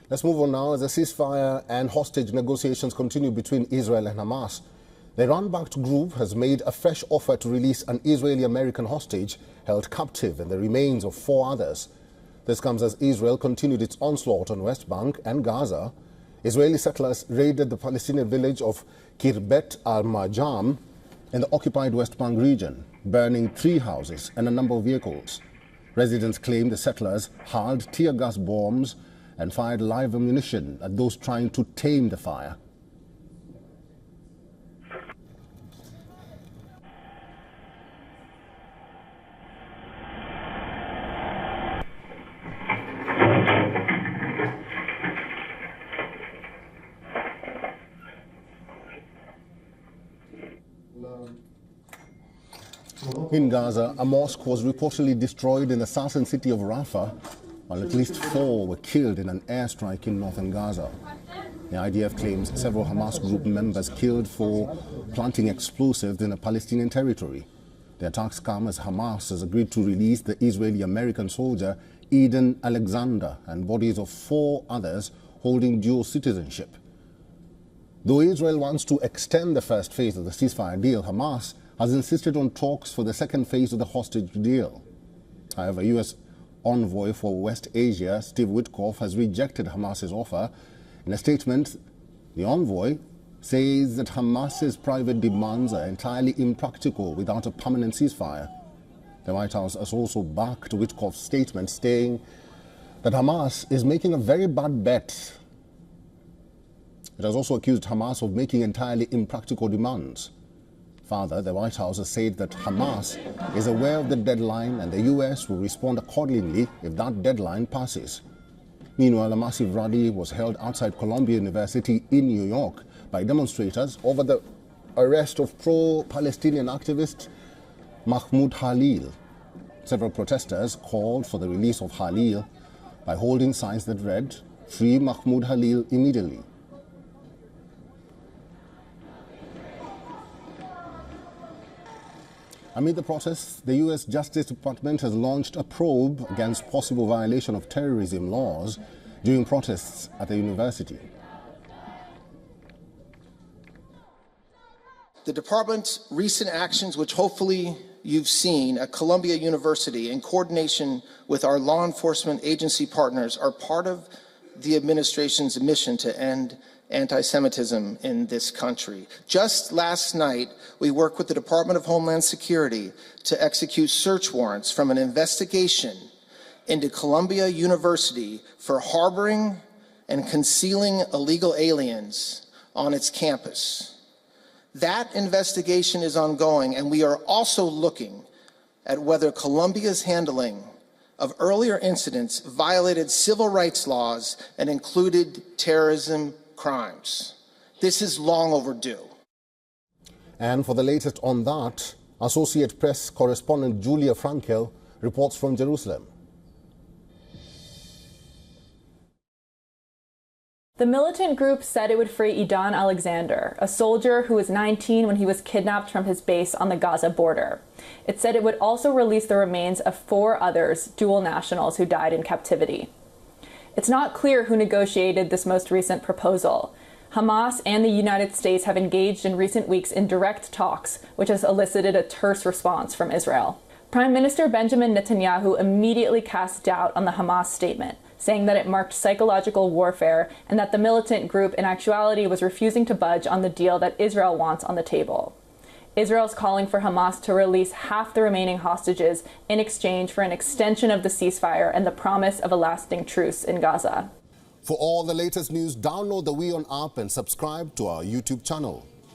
Let's move on now as the ceasefire and hostage negotiations continue between Israel and Hamas. The Iran-backed group has made a fresh offer to release an Israeli-American hostage held captive and the remains of 4 others. This comes as Israel continued its onslaught on West Bank and Gaza. Israeli settlers raided the Palestinian village of Kirbet al-Marjam in the occupied West Bank region, burning 3 houses and a number of vehicles. Residents claim the settlers hurled tear gas bombs and fired live ammunition at those trying to tame the fire. In Gaza, a mosque was reportedly destroyed in the southern city of Rafah, while at least 4 were killed in an airstrike in northern Gaza. The IDF claims several Hamas group members killed for planting explosives in a Palestinian territory. The attacks come as Hamas has agreed to release the Israeli-American soldier Eden Alexander and bodies of 4 others holding dual citizenship. Though Israel wants to extend the first phase of the ceasefire deal, Hamas has insisted on talks for the second phase of the hostage deal. However, U.S. envoy for West Asia, Steve Witkoff, has rejected Hamas's offer. In a statement, the envoy says that Hamas's private demands are entirely impractical without a permanent ceasefire. The White House has also backed Witkoff's statement, saying that Hamas is making a very bad bet. It has also accused Hamas of making entirely impractical demands. Further, the White House has said that Hamas is aware of the deadline and the U.S. will respond accordingly if that deadline passes. Meanwhile, a massive rally was held outside Columbia University in New York by demonstrators over the arrest of pro-Palestinian activist Mahmoud Khalil. Several protesters called for the release of Khalil by holding signs that read, "Free Mahmoud Khalil immediately." Amid the protests, the U.S. Justice Department has launched a probe against possible violation of terrorism laws during protests at the university. The department's recent actions, which hopefully you've seen at Columbia University in coordination with our law enforcement agency partners, are part of the administration's mission to end anti-Semitism in this country. Just last night, we worked with the Department of Homeland Security to execute search warrants from an investigation into Columbia University for harboring and concealing illegal aliens on its campus. That investigation is ongoing, and we are also looking at whether Columbia's handling of earlier incidents violated civil rights laws and included terrorism crimes. This is long overdue. And for the latest on that, Associate Press correspondent Julia Frankel reports from Jerusalem. The militant group said it would free Eden Alexander, a soldier who was 19 when he was kidnapped from his base on the Gaza border. It said it would also release the remains of 4 others, dual nationals, who died in captivity. It's not clear who negotiated this most recent proposal. Hamas and the United States have engaged in recent weeks in direct talks, which has elicited a terse response from Israel. Prime Minister Benjamin Netanyahu immediately cast doubt on the Hamas statement, saying that it marked psychological warfare and that the militant group in actuality was refusing to budge on the deal that Israel wants on the table. Israel's calling for Hamas to release half the remaining hostages in exchange for an extension of the ceasefire and the promise of a lasting truce in Gaza. For all the latest news, download the WION app and subscribe to our YouTube channel.